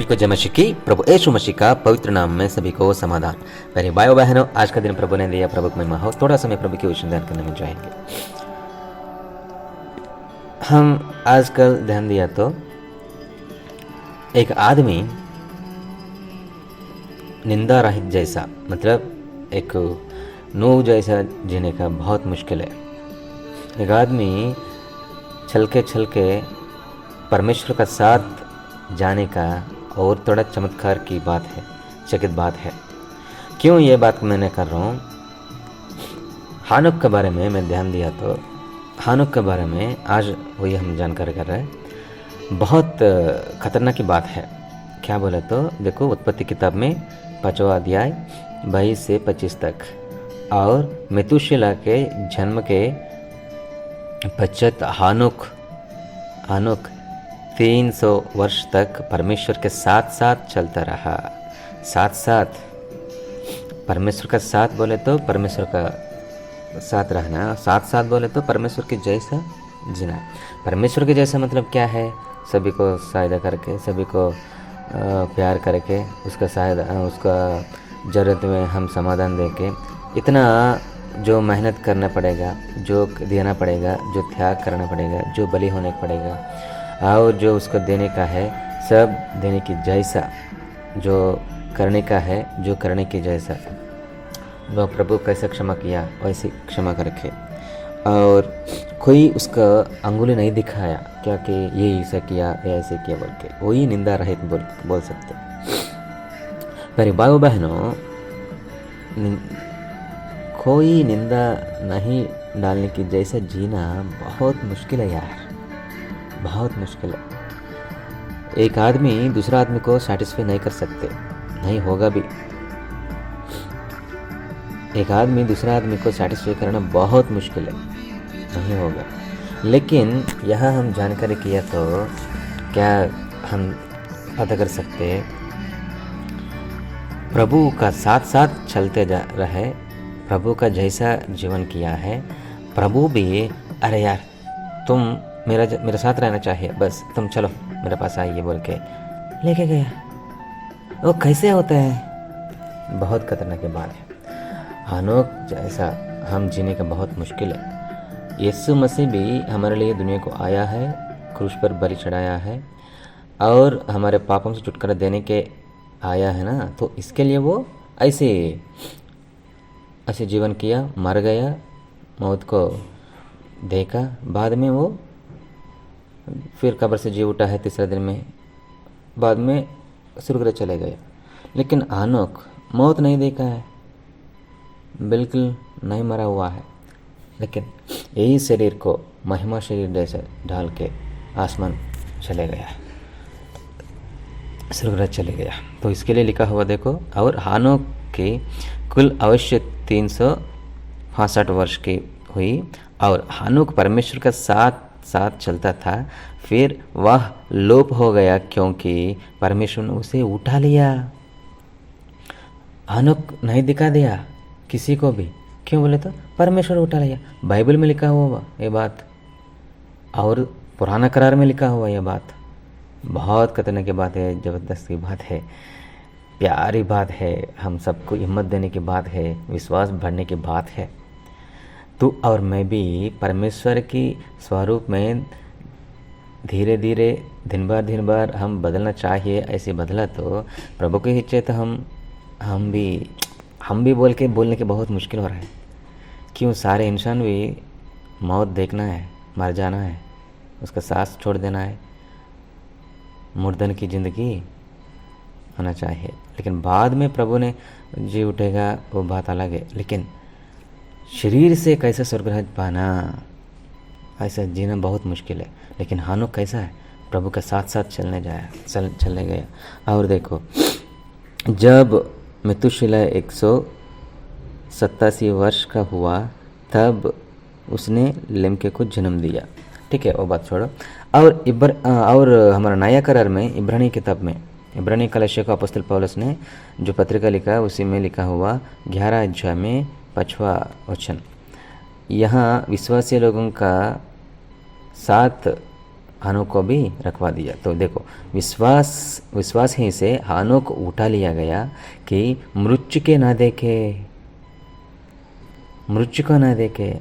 को जय मसीह की। प्रभु यीशु मसीह का पवित्र नाम में सभी को समाधान। मेरे भाइयों बहनों, आज का दिन प्रभु ने दिया, प्रभु की महिमा हो। थोड़ा समय प्रभु के वचन ध्यान करने में जाएंगे। हम आजकल ध्यान दिया तो एक आदमी निंदा रहित जैसा, मतलब एक नूह जैसा जीने का बहुत मुश्किल है। एक आदमी छल के परमेश्वर का साथ जाने का और थोड़ा चमत्कार की बात है, चकित बात है। क्यों ये बात मैंने कर रहा हूँ? हानुक के बारे में मैं ध्यान दिया तो हानुक के बारे में आज वही हम जानकारी कर रहे हैं। बहुत खतरनाक की बात है। क्या बोले तो देखो, उत्पत्ति किताब में 5वां अध्याय 22 से 25 तक। और मेतुशेलह के जन्म के पश्चात हानुक 300 वर्ष तक परमेश्वर के साथ साथ चलता रहा। साथ परमेश्वर का साथ बोले तो परमेश्वर का साथ रहना, साथ बोले तो परमेश्वर के जैसा जीना। परमेश्वर के जैसा मतलब क्या है? सभी को सहायता करके, सभी को प्यार करके, उसका ज़रूरत में हम समाधान देके, इतना जो मेहनत करना पड़ेगा, जो देना पड़ेगा, जो त्याग करना पड़ेगा, जो बलि होने पड़ेगा, और जो उसको देने का है सब देने की जैसा, जो करने का है जो करने की जैसा, वो प्रभु कैसे क्षमा किया वैसे क्षमा करके। और कोई उसका अंगुली नहीं दिखाया क्या कि ये ऐसा किया या ऐसे किया बोल के, वही निंदा रहित बोल सकते। मेरे भाइयों बहनों, कोई निंदा नहीं डालने की जैसा जीना बहुत मुश्किल है यार, बहुत मुश्किल है। एक आदमी दूसरा आदमी को सेटिस्फाई नहीं कर सकते, नहीं होगा भी। एक आदमी दूसरा आदमी को सेटिस्फाई करना बहुत मुश्किल है, नहीं होगा। लेकिन यहाँ हम जानकारी किया तो क्या हम पता कर सकते, प्रभु का साथ चलते जा रहे, प्रभु का जैसा जीवन किया है। प्रभु भी अरे यार तुम मेरे साथ रहना चाहिए, बस तुम चलो मेरे पास आइए बोल के लेके गया। वो कैसे होता है? बहुत खतरनाक की बात है। हानोक जैसा हम जीने का बहुत मुश्किल है। यीशु मसीह भी हमारे लिए दुनिया को आया है, क्रूस पर बलि चढ़ाया है और हमारे पापों से छुटकारा देने के आया है ना। तो इसके लिए वो ऐसे जीवन किया, मर गया, मौत को देखा, बाद में वो फिर कब्र से जी उठा है तीसरे दिन में, बाद में स्वर्ग चले गए। लेकिन हानोक मौत नहीं देखा है, बिल्कुल नहीं मरा हुआ है, लेकिन यही शरीर को महिमा शरीर जैसे ढाल के आसमान चले गया, स्वर्ग चले गया। तो इसके लिए लिखा हुआ देखो। और हानोक की कुल अवश्य 365 वर्ष की हुई, और हानोक परमेश्वर का साथ चलता था। फिर वह लोप हो गया क्योंकि परमेश्वर ने उसे उठा लिया। हानोक नहीं दिखा दिया किसी को भी। क्यों बोले तो परमेश्वर उठा लिया। बाइबल में लिखा हुआ ये बात, और पुराना करार में लिखा हुआ ये बात। बहुत खतरनाक की बात है, ज़बरदस्त की बात है, प्यारी बात है, हम सबको हिम्मत देने की बात है, विश्वास बढ़ने की बात है। तू और मैं भी परमेश्वर की स्वरूप में धीरे धीरे दिन बार हम बदलना चाहिए। ऐसे बदला तो प्रभु की इच्छा, तो हम भी बोलने के बहुत मुश्किल हो रहा है। क्यों? सारे इंसान भी मौत देखना है, मर जाना है, उसका सांस छोड़ देना है, मुर्दन की ज़िंदगी होना चाहिए। लेकिन बाद में प्रभु ने जी उठेगा, वो बात अलग है। लेकिन शरीर से कैसे स्वर्गराज पाना, ऐसा जीना बहुत मुश्किल है। लेकिन हानोक कैसा है? प्रभु के साथ चलने गया। और देखो, जब मेतुशेलह 187 वर्ष का हुआ तब उसने लेमके को जन्म दिया। ठीक है, वो बात छोड़ो। और हमारा नया करार में इब्रानी किताब में, इब्रानी कलीसिया को अपॉस्टल पौलुस ने जो पत्रिका लिखा, उसी में लिखा हुआ 11 अध्याय में 5वां वचन, यहाँ विश्वासी लोगों का साथ हानोक को भी रखवा दिया। तो देखो, विश्वास ही से हानोक को उठा लिया गया कि मृत्यु के ना देखे, मृत्यु को ना देखे।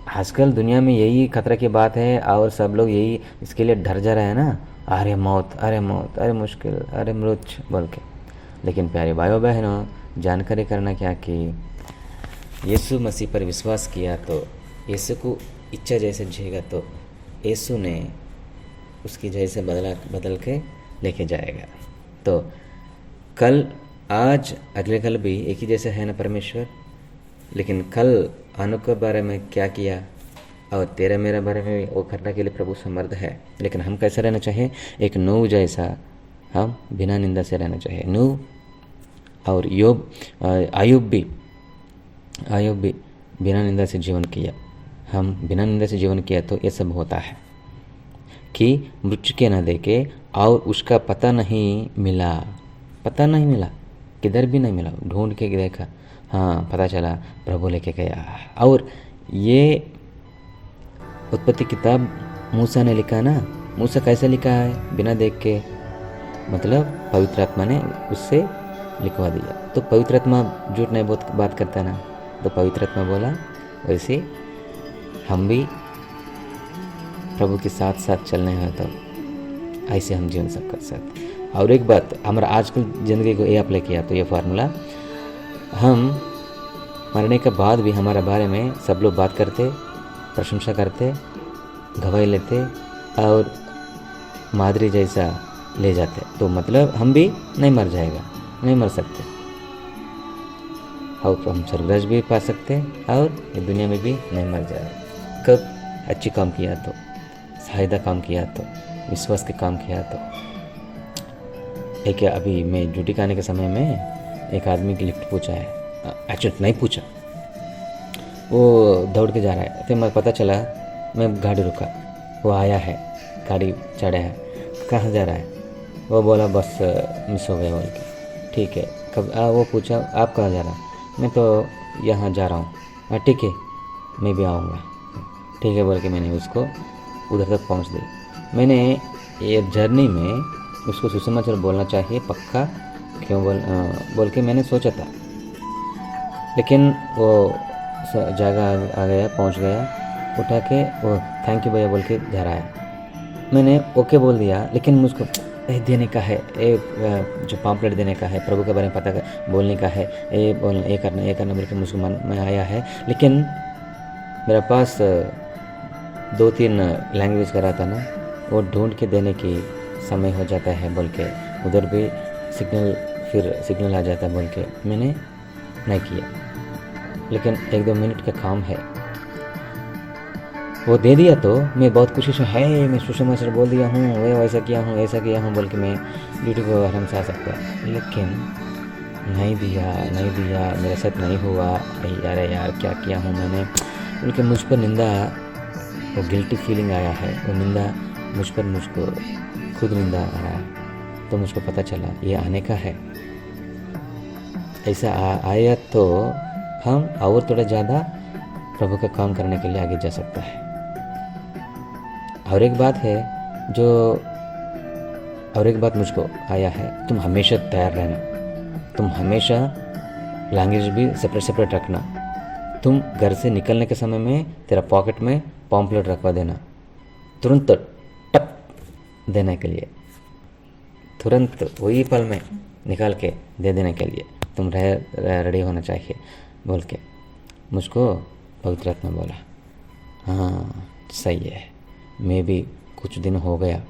आजकल दुनिया में यही खतरा की बात है और सब लोग यही इसके लिए डर जा रहे हैं ना, अरे मौत, अरे मौत, अरे मुश्किल, अरे मृत्यु बोल के। लेकिन प्यारे भाइयों बहनों, जानकारी करना क्या कि यीशु मसीह पर विश्वास किया तो यीशु को इच्छा जैसे जिएगा तो यीशु ने उसकी जैसे बदल के लेके जाएगा। तो कल, आज, अगले कल भी एक ही जैसे है ना परमेश्वर। लेकिन कल हानोक के बारे में क्या किया और तेरा मेरा बारे में वो करने के लिए प्रभु समर्थ है। लेकिन हम कैसे रहना चाहिए? एक नूह जैसा हम बिना निंदा से रहना चाहिए। नूह और आयुब भी बिना निंदा से जीवन किया। हम बिना निंदा से जीवन किया तो ये सब होता है कि मृत्यु के न देखे और उसका पता नहीं मिला, किधर भी नहीं मिला, ढूंढ के देखा, हाँ पता चला प्रभु लेके गया। और ये उत्पत्ति किताब मूसा ने लिखा ना, मूसा कैसे लिखा है? बिना देख के, मतलब पवित्र आत्मा ने उससे लिखवा दिया। तो पवित्र आत्मा झूठ नहीं बात करता ना, तो पवित्र आत्मा बोला वैसे हम भी प्रभु के साथ साथ चलने हैं, तो ऐसे हम जीवन सब कर सकते। और एक बात, हमारा आजकल ज़िंदगी को ये अप्लाई किया तो ये फार्मूला, हम मरने के बाद भी हमारे बारे में सब लोग बात करते, प्रशंसा करते, गवाही लेते और मादरी जैसा ले जाते। तो मतलब हम भी नहीं मर जाएगा, नहीं मर सकते, और हम स्वर्गराज भी पा सकते और ये दुनिया में भी नहीं मर जाएगा। कब? अच्छी काम किया तो, सहायता काम किया तो, विश्वास के काम किया तो। एक अभी मैं ड्यूटी करने के समय में एक आदमी की लिफ्ट पूछा है, एक्चुअली नहीं पूछा, वो दौड़ के जा रहा है, तो मैं पता चला, मैं गाड़ी रुका, वो आया है, गाड़ी चढ़ा है, कहाँ जा रहा है? वो बोला बस मिस हो गया बोल के। ठीक है, कब वो पूछा आप कहाँ जा रहा है? मैं तो यहाँ जा रहा हूँ। हाँ ठीक है, मैं भी आऊँगा, ठीक है बोल के मैंने उसको उधर तक पहुँच दी। मैंने ये जर्नी में उसको सुसमाचार बोलना चाहिए पक्का, क्यों बोल के मैंने सोचा था, लेकिन वो जगह आ गया, पहुंच गया, उठा के वो थैंक यू भैया बोल के जा रहा है। मैंने ओके बोल दिया, लेकिन मुझको देने का है, जो पॉम्पलेट देने का है, प्रभु के बारे में पता बोलने का है, ये करना बोल के मुझको मन में आया है। लेकिन मेरे पास 2-3 लैंग्वेज का रहता ना, वो ढूंढ के देने की समय हो जाता है बोल के, उधर भी सिग्नल आ जाता है बोल के मैंने नहीं किया। लेकिन 1-2 मिनट का काम है, वो दे दिया तो मैं बहुत खुशी से है, मैं सुसमाचार बोल दिया हूँ, वे ऐसा किया हूँ बोल के मैं ड्यूटी को आराम से आ सकता है। लेकिन नहीं दिया, मेरे साथ नहीं हुआ, अरे यार क्या किया हूँ मैंने बोल के मुझ पर निंदा, वो गिल्टी फीलिंग आया है, वो निंदा मुझको खुद निंदा आ रहा है। तो मुझको पता चला ये आने का है, ऐसा आया तो हम और थोड़ा ज़्यादा प्रभु का काम करने के लिए आगे जा सकता है। और एक बात मुझको आया है, तुम हमेशा तैयार रहना, तुम हमेशा लैंग्वेज भी सेपरेट रखना। तुम घर से निकलने के समय में तेरा पॉकेट में पॉम्पलेट रखवा देना, तुरंत टप देने के लिए, तुरंत वही पल में निकाल के दे देने के लिए तुम रेडी होना चाहिए बोल के मुझको पवित्र आत्मा बोला। हाँ सही है, मैं भी कुछ दिन हो गया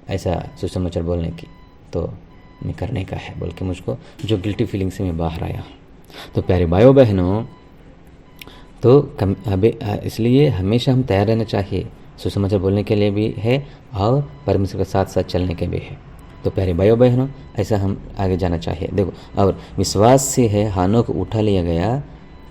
ऐसा सुसमाचार बोलने की, तो मैं करने का है बोल के मुझको जो गिल्टी फीलिंग से मैं बाहर आया। तो प्यारे भाइयों बहनों, तो इसलिए हमेशा हम तैयार रहना चाहिए, सुसमाचार बोलने के लिए भी है और परमेश्वर के साथ साथ चलने के भी है। तो प्यारे भाइयों बहनों, ऐसा हम आगे जाना चाहिए। देखो, और विश्वास से है हानोक उठा लिया गया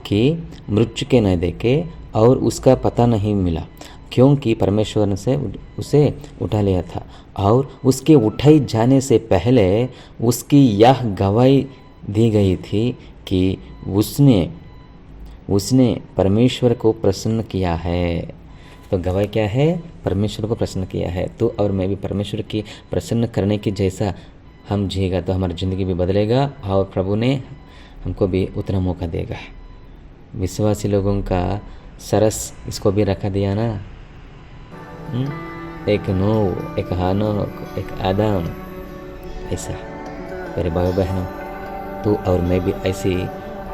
कि मृत्यु के न देखे और उसका पता नहीं मिला, क्योंकि परमेश्वर ने से उसे उठा लिया था। और उसके उठाई जाने से पहले उसकी यह गवाही दी गई थी कि उसने परमेश्वर को प्रसन्न किया है। तो गवाही क्या है? परमेश्वर को प्रसन्न किया है। तो और मैं भी परमेश्वर की प्रसन्न करने की जैसा हम जिएगा तो हमारी ज़िंदगी भी बदलेगा और प्रभु ने हमको भी उतना मौका देगा। विश्वासी लोगों का सरस इसको भी रखा दिया ना, एक नूह, एक हानोक, एक आदम, ऐसा। मेरे भाइयों बहनों, तू और मैं भी ऐसे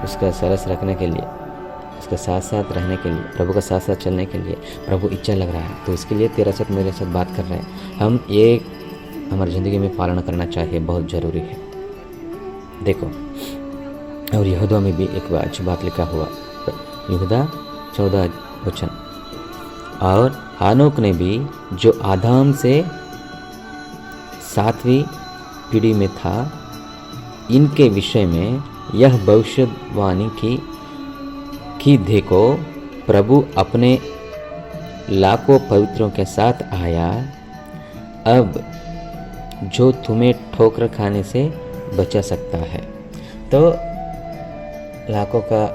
उसका सरस रखने के लिए, उसके साथ साथ रहने के लिए, प्रभु का साथ साथ चलने के लिए प्रभु इच्छा लग रहा है। तो इसके लिए तेरा साथ मेरे साथ बात कर रहे हैं। हम ये हमारी ज़िंदगी में पालन करना चाहिए, बहुत ज़रूरी है। देखो, और यहूदा में भी एक अच्छी बात लिखा हुआ, यहूदा 14 वचन, और हानोक ने भी जो आदम से 7वीं पीढ़ी में था, इनके विषय में यह भविष्यवाणी की देखो, प्रभु अपने लाखों पवित्रों के साथ आया, अब जो तुम्हें ठोकर खाने से बचा सकता है। तो लाखों का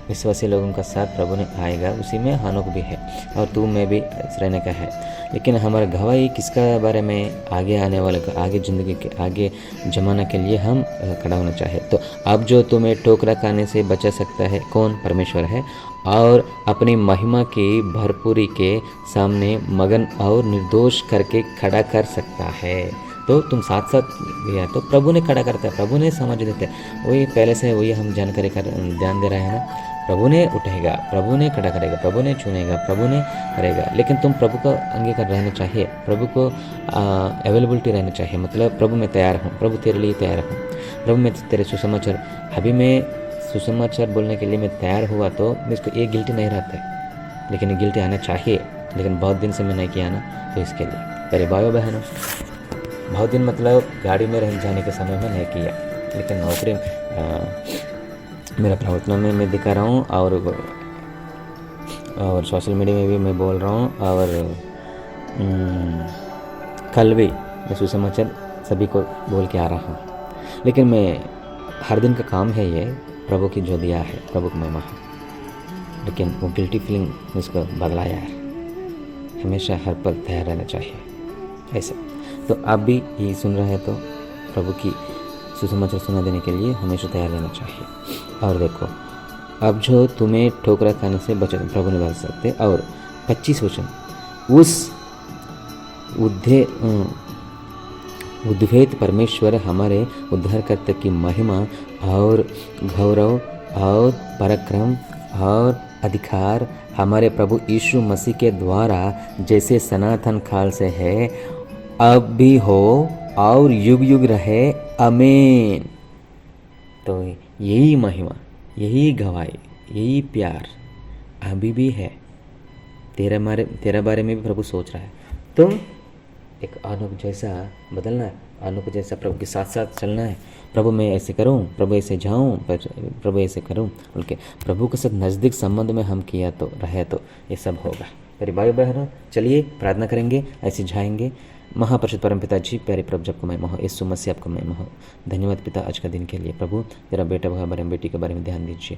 विश्वासी लोगों का साथ प्रभु ने आएगा, उसी में हानोक भी है और तू में भी रहने का है। लेकिन हमारा गवाही किसका बारे में? आगे आने वाले का, आगे ज़िंदगी के आगे जमाना के लिए हम खड़ा होना चाहिए। तो अब जो तुम्हें ठोकरा खाने से बचा सकता है, कौन? परमेश्वर है, और अपनी महिमा की भरपूरी के सामने मगन और निर्दोष करके खड़ा कर सकता है। तो तुम साथ साथ भी है तो प्रभु ने खड़ा करता है, प्रभु ने समझ देते हैं। वही पहले से वही हम जानकारी कर ध्यान दे रहे हैं ना, प्रभु ने उठेगा, प्रभु ने खड़ा करेगा, प्रभु ने चुनेगा, प्रभु ने करेगा। लेकिन तुम प्रभु का अंगीकार रहना चाहिए, प्रभु को अवेलेबिलिटी रहना चाहिए। मतलब प्रभु मैं तैयार हूँ, प्रभु तेरे लिए तैयार हूँ, प्रभु मैं तेरे सुसमाचार, अभी मैं सुसमाचार बोलने के लिए मैं तैयार हुआ तो मुझको ये गिल्टी नहीं रहता है, लेकिन गिल्टी आना चाहिए। लेकिन बहुत दिन से मैं नहीं किया ना, तो इसके लिए मेरे भाइयों बहनों, बहुत दिन मतलब गाड़ी में रह जाने के समय में नहीं किया, लेकिन नौकरी मेरा प्रवचन में मैं दिखा रहा हूँ और सोशल मीडिया में भी मैं बोल रहा हूँ, और कल भी मैं सुसमाचार सभी को बोल के आ रहा हूँ। लेकिन मैं हर दिन का काम है ये, प्रभु की जो दिया है, प्रभु की महिमा है। लेकिन वो गिल्टी फीलिंग मुझको बदला यार, हमेशा हर पल तैयार रहना चाहिए ऐसा। तो आप भी ये सुन रहे हैं तो प्रभु की सुसमाचार सुना देने के लिए हमेशा तैयार रहना चाहिए। और देखो, अब जो तुम्हें ठोकरा खाने से बचा प्रभु ने बचा सकते। और 25 वचन, उस उद्वेत परमेश्वर हमारे उद्धारकर्ता की महिमा और गौरव और पराक्रम और अधिकार हमारे प्रभु यीशु मसीह के द्वारा जैसे सनातन काल से है, अब भी हो और युग युग रहे, आमीन। तो यही महिमा, यही गवाही, यही प्यार अभी भी है। तेरा बारे में भी प्रभु सोच रहा है। तुम एक आनोक जैसा बदलना है, आनोक जैसा प्रभु के साथ साथ चलना है। प्रभु मैं ऐसे करूं, प्रभु ऐसे जाऊं, प्रभु ऐसे करूं, बल्कि प्रभु के साथ नज़दीक संबंध में हम किया तो रहे तो ये सब होगा। मेरे भाई बहनों, चलिए प्रार्थना करेंगे, ऐसे जाएंगे। महापरिशुद्ध परमपिता जी, प्यारे प्रभु जब को महिमा हो, यीशु मसीह आपको महिमा हो। धन्यवाद पिता आज का दिन के लिए। प्रभु तेरा बेटा भाई बहन बेटी के बारे में ध्यान दीजिए।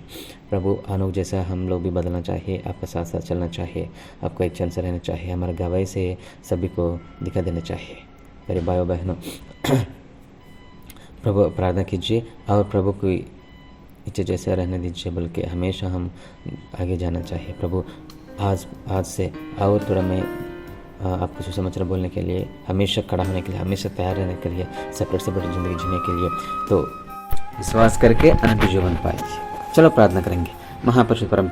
प्रभु आनोक जैसा हम लोग भी बदलना चाहिए, आपका साथ साथ चलना चाहिए, आपका एक चल से रहना चाहिए, हमारे गवाही से सभी को दिखा देना चाहिए। मेरे भाइयों बहनों, प्रभु प्रार्थना कीजिए और प्रभु की इच्छा जैसे रहने दीजिए, बल्कि हमेशा हम आगे जाना चाहिए। प्रभु आज से और थोड़ा मैं आपको सुसमाचार बोलने के लिए, हमेशा खड़ा होने के लिए, हमेशा तैयार रहने के लिए, सेपरेट ज़िंदगी जीने के लिए, तो विश्वास करके अनंत जीवन पाएंगे। चलो प्रार्थना करेंगे। महापरिशुद्ध परम